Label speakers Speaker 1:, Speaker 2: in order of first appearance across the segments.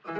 Speaker 1: Hey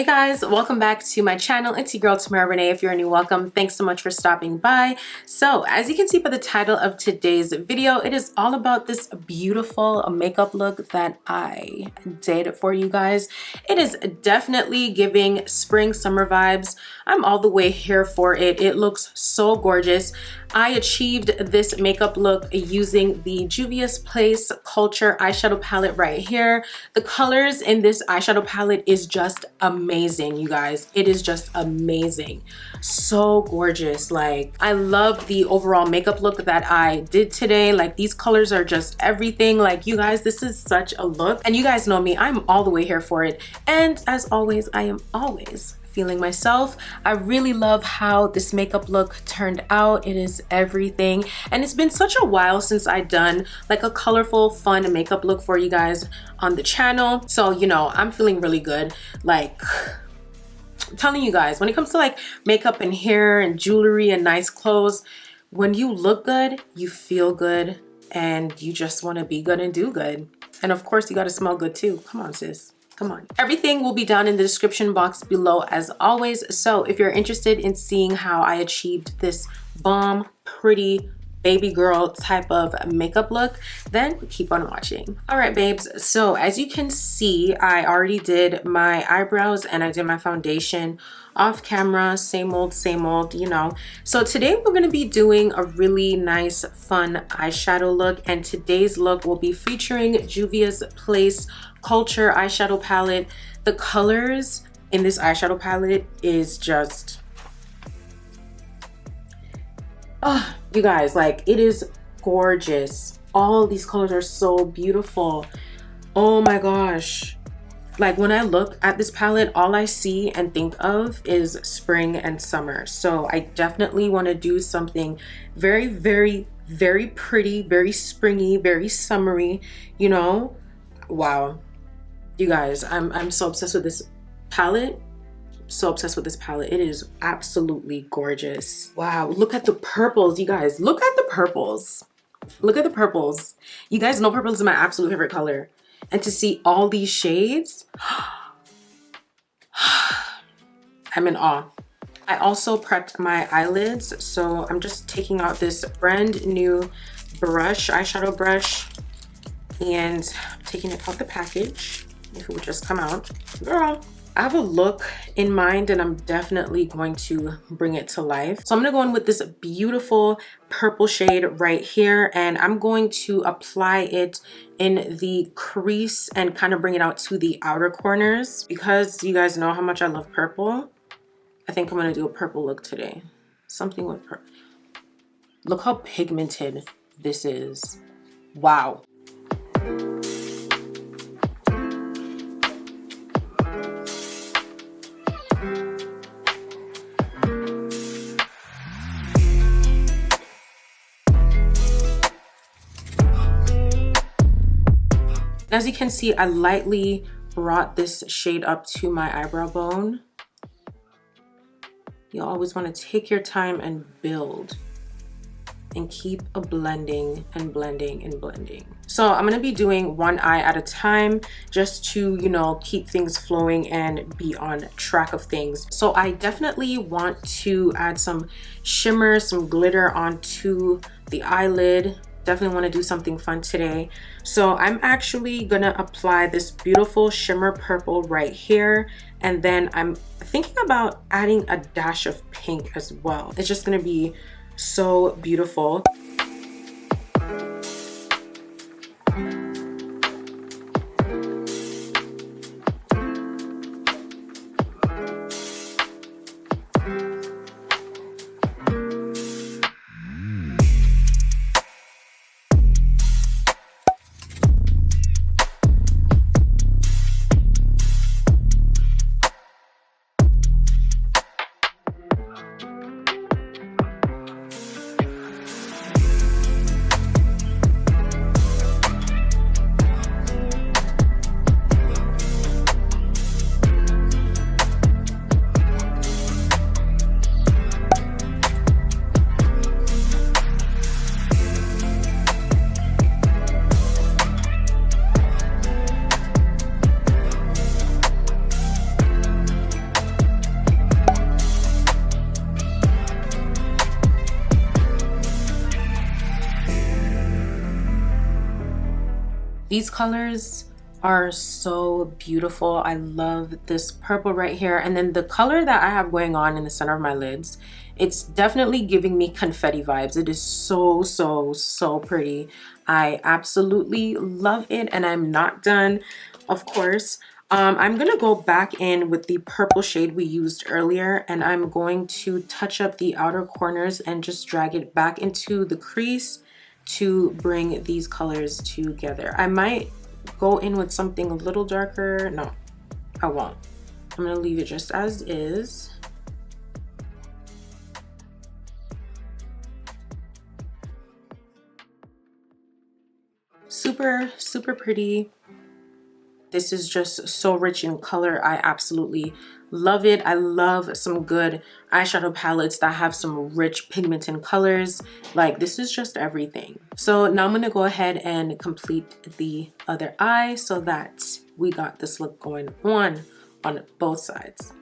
Speaker 1: guys, welcome back to my channel. It's your girl Tamara Renaye. If you're new, welcome. Thanks so much for stopping by. So as you can see by the title of today's video, it is all about this beautiful makeup look that I did for you guys. It is definitely giving spring summer vibes. I'm all the way here for it. It looks so gorgeous. I achieved this makeup look using the Juvia's Place Culture eyeshadow palette right here. The colors in this eyeshadow palette is just amazing, you guys. It is just amazing. So gorgeous. Like, I love the overall makeup look that I did today. Like, these colors are just everything. Like, you guys, this is such a look. And you guys know me, I'm all the way here for it. And as always, I am always feeling myself. I really love how this makeup look turned out. It is everything. And it's been such a while since I've done like a colorful, fun makeup look for you guys on the channel. So, you know, I'm feeling really good. Like, I'm telling you guys, when it comes to like makeup and hair and jewelry and nice clothes, when you look good, you feel good and you just want to be good and do good. And of course, you got to smell good too. Come on, sis. Come on. Everything will be down in the description box below as always. So if you're interested in seeing how I achieved this bomb, pretty baby girl type of makeup look, then keep on watching. All right, babes. So as you can see, I already did my eyebrows and I did my foundation off camera, same old, you know. So today we're going to be doing a really nice, fun eyeshadow look. And today's look will be featuring Juvia's Place Culture eyeshadow palette. The colors in this eyeshadow palette is just, oh, you guys, like, it is gorgeous. All these colors are so beautiful. Oh my gosh. Like, when I look at this palette, all I see and think of is spring and summer. So I definitely want to do something very, very, very pretty, very springy, very summery, you know. Wow. You guys, I'm so obsessed with this palette. So obsessed with this palette. It is absolutely gorgeous. Wow, look at the purples, you guys. Look at the purples. Look at the purples. You guys know purple is my absolute favorite color. And to see all these shades, I'm in awe. I also prepped my eyelids. So I'm just taking out this brand new brush, eyeshadow brush, and taking it out the package. If it would just come out. Girl, I have a look in mind and I'm definitely going to bring it to life. So I'm going to go in with this beautiful purple shade right here, and I'm going to apply it in the crease and kind of bring it out to the outer corners. Because you guys know how much I love purple, I think I'm going to do a purple look today. Something with purple. Look how pigmented this is. Wow. As you can see, I lightly brought this shade up to my eyebrow bone. You always want to take your time and build and keep a blending and blending and blending. So I'm going to be doing one eye at a time just to, you know, keep things flowing and be on track of things. So I definitely want to add some shimmer, some glitter onto the eyelid. Definitely want to do something fun today. So I'm actually gonna apply this beautiful shimmer purple right here, and then I'm thinking about adding a dash of pink as well. It's just gonna be so beautiful. These colors are so beautiful. I love this purple right here. And then the color that I have going on in the center of my lids, it's definitely giving me confetti vibes. It is so, so, so pretty. I absolutely love it, and I'm not done, of course. I'm gonna go back in with the purple shade we used earlier, and I'm going to touch up the outer corners and just drag it back into the crease to bring these colors together. I might go in with something a little darker. No, I won't. I'm gonna leave it just as is. Super, super pretty. This is just so rich in color. I absolutely love it. I love some good eyeshadow palettes that have some rich pigmented colors. Like, this is just everything. So now I'm gonna go ahead and complete the other eye so that we got this look going on both sides.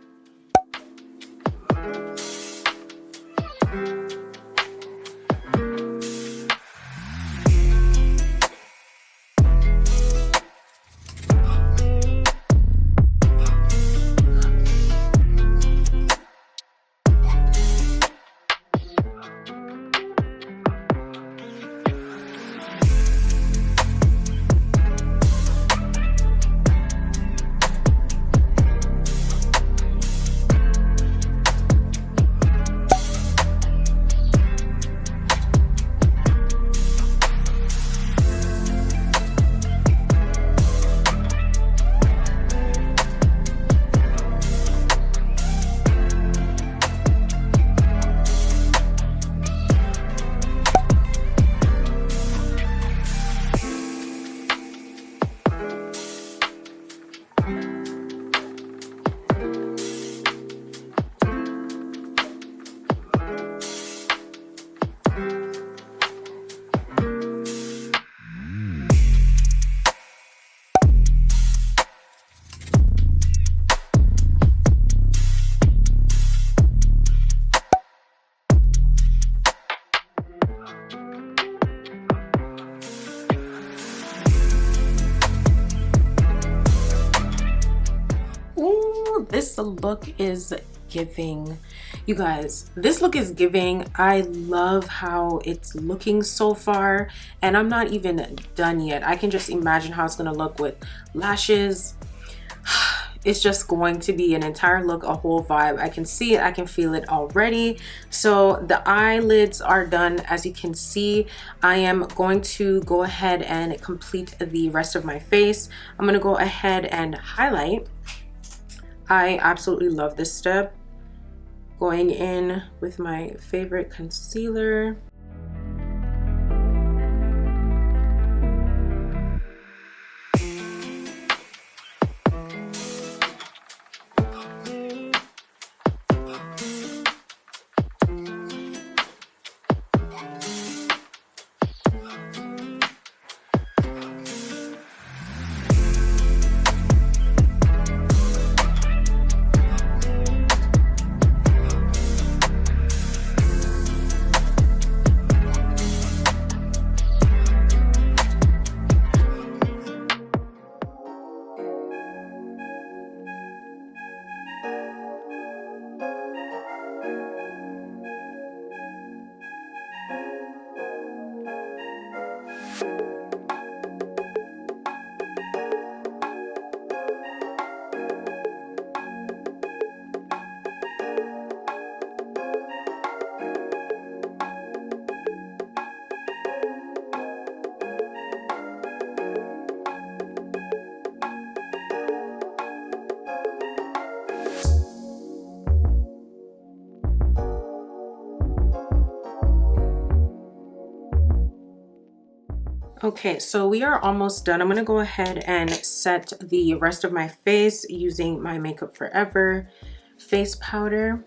Speaker 1: This look is giving. You guys, this look is giving. I love how it's looking so far, and I'm not even done yet. I can just imagine how it's gonna look with lashes. It's just going to be an entire look, a whole vibe. I can see it, I can feel it already. So the eyelids are done. As you can see, I am going to go ahead and complete the rest of my face. I'm gonna go ahead and highlight. I absolutely love this step. Going in with my favorite concealer. Okay, so we are almost done. I'm gonna go ahead and set the rest of my face using my Makeup Forever face powder.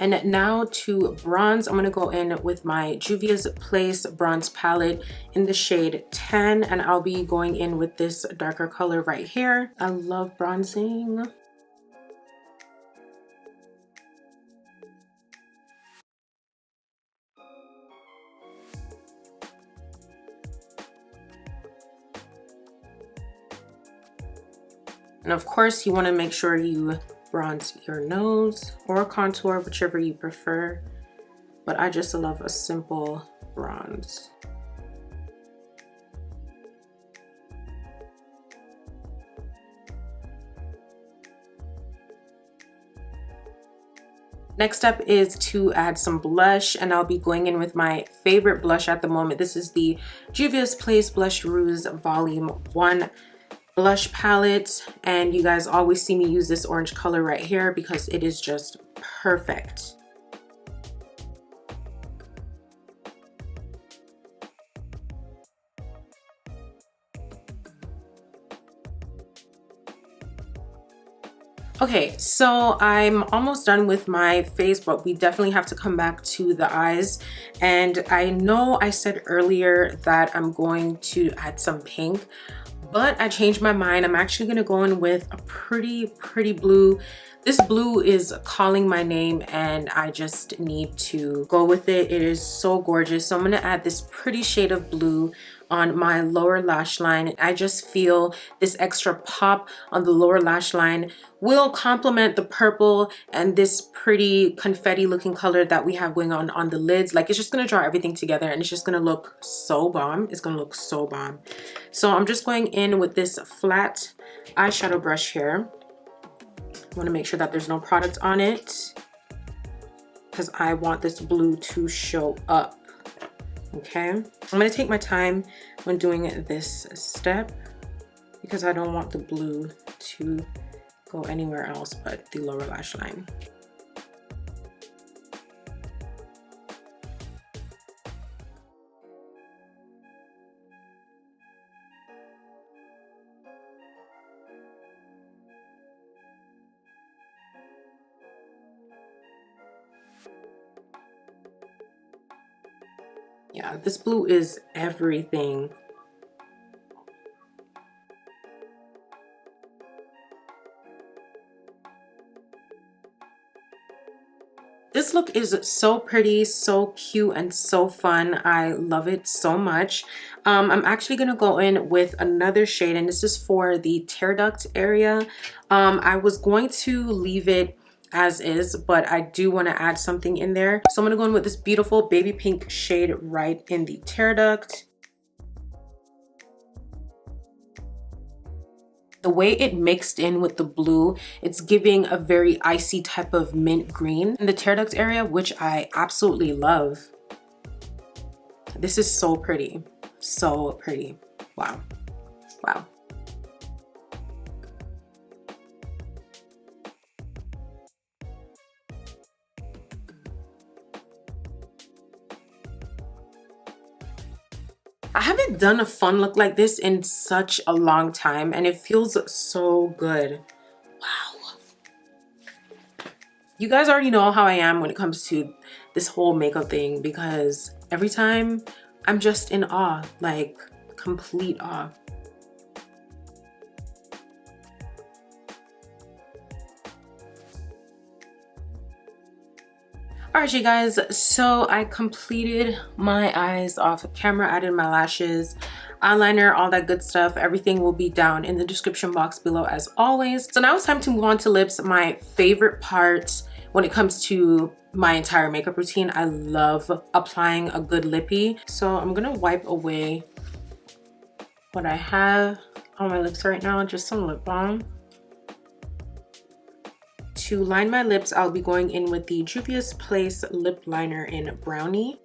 Speaker 1: And now to bronze, I'm gonna go in with my Juvia's Place bronze palette in the shade 10, and I'll be going in with this darker color right here. I love bronzing. And of course, you want to make sure you bronze your nose or contour, whichever you prefer. But I just love a simple bronze. Next up is to add some blush, and I'll be going in with my favorite blush at the moment. This is the Juvia's Place Blush Rouge Volume 1 blush palette, and you guys always see me use this orange color right here because it is just perfect. Okay, so I'm almost done with my face, but we definitely have to come back to the eyes. And I know I said earlier that I'm going to add some pink, but I changed my mind. I'm actually gonna go in with a pretty blue. This blue is calling my name and I just need to go with it. It is so gorgeous. So I'm gonna add this pretty shade of blue on my lower lash line. I just feel this extra pop on the lower lash line will complement the purple and this pretty confetti looking color that we have going on the lids. Like, it's just gonna draw everything together and it's just gonna look so bomb. It's gonna look so bomb. So I'm just going in with this flat eyeshadow brush here. I want to make sure that there's no product on it because I want this blue to show up. Okay, I'm going to take my time when doing this step because I don't want the blue to go anywhere else but the lower lash line. Yeah, this blue is everything. This look is so pretty, so cute, and so fun. I love it so much. I'm actually gonna go in with another shade, and this is for the tear duct area. I was going to leave it as is, but I do want to add something in there. So I'm gonna go in with this beautiful baby pink shade right in the tear duct. The way it mixed in with the blue, it's giving a very icy type of mint green in the tear duct area, which I absolutely love. This is so pretty, so pretty. Wow, wow. I haven't done a fun look like this in such a long time and it feels so good. Wow. You guys already know how I am when it comes to this whole makeup thing because every time I'm just in awe, like complete awe. Alright, you guys, so I completed my eyes off camera, added my lashes, eyeliner, all that good stuff. Everything will be down in the description box below as always. So now it's time to move on to lips, my favorite part when it comes to my entire makeup routine. I love applying a good lippy. So I'm gonna wipe away what I have on my lips right now, just some lip balm. To line my lips, I'll be going in with the Juvia's Place lip liner in Brownie.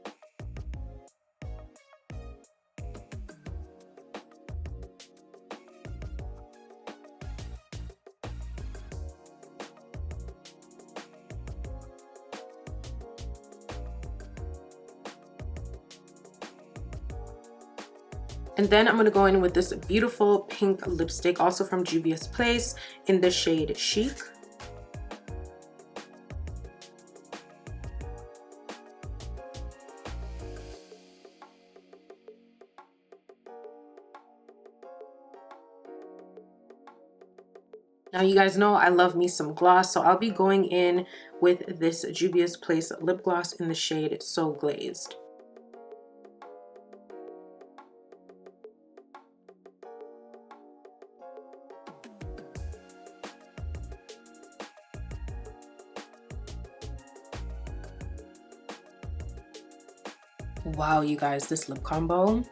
Speaker 1: And then I'm going to go in with this beautiful pink lipstick, also from Juvia's Place in the shade Chic. Now you guys know I love me some gloss, so I'll be going in with this Juvia's Place lip gloss in the shade So Glazed. Wow, you guys, this lip combo,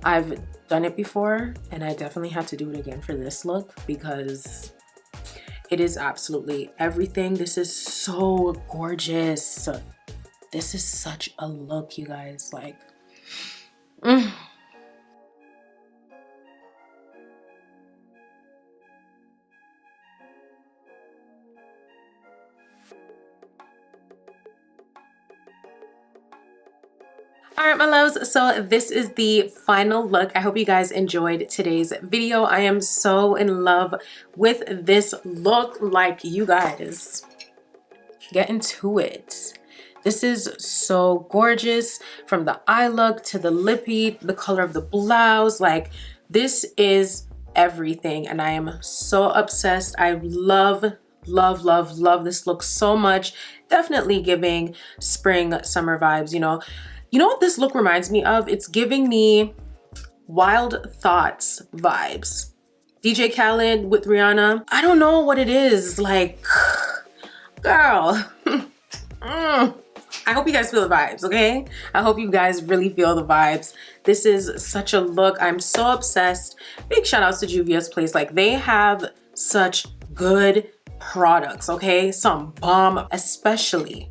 Speaker 1: I've done it before and I definitely have to do it again for this look because it is absolutely everything. This is so gorgeous. This is such a look, you guys. Like, All right, my loves, so this is the final look. I hope you guys enjoyed today's video. I am so in love with this look. Like, you guys, get into it. This is so gorgeous, from the eye look to the lippy, the color of the blouse. Like, this is everything and I am so obsessed. I love this look so much. Definitely giving spring summer vibes. You know what this look reminds me of? It's giving me Wild Thoughts vibes. DJ Khaled with Rihanna. I don't know what it is. Like, girl. I hope you guys feel the vibes, okay? I hope you guys really feel the vibes. This is such a look. I'm so obsessed. Big shout outs to Juvia's Place. Like, they have such good products, okay? Some bomb, especially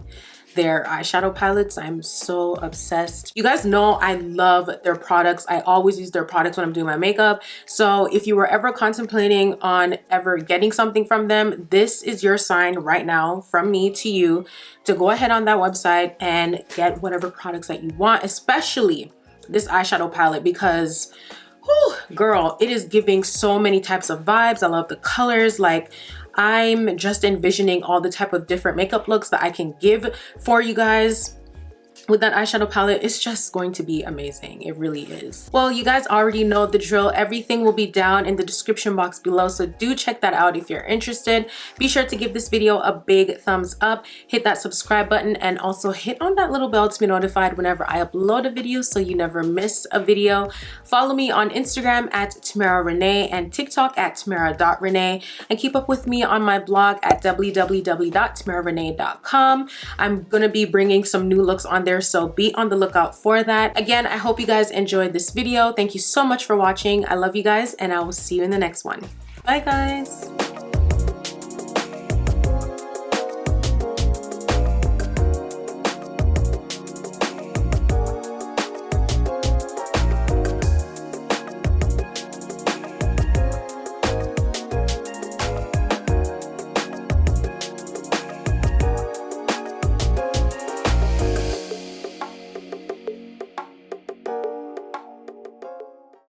Speaker 1: their eyeshadow palettes. I'm so obsessed. You guys know I love their products. I always use their products when I'm doing my makeup. So if you were ever contemplating on ever getting something from them, this is your sign right now from me to you to go ahead on that website and get whatever products that you want, especially this eyeshadow palette, because whew, girl, it is giving so many types of vibes. I love the colors. Like, I'm just envisioning all the type of different makeup looks that I can give for you guys with that eyeshadow palette. It's just going to be amazing. It really is. Well, you guys already know the drill. Everything will be down in the description box below, so do check that out if you're interested. Be sure to give this video a big thumbs up, hit that subscribe button, and also hit on that little bell to be notified whenever I upload a video so you never miss a video. Follow me on Instagram at Tamara Renaye and TikTok at tamara.renaye, and keep up with me on my blog at www.tamararenaye.com. I'm gonna be bringing some new looks on there, so be on the lookout for that. Again, I hope you guys enjoyed this video. Thank you so much for watching. I love you guys and I will see you in the next one. Bye guys.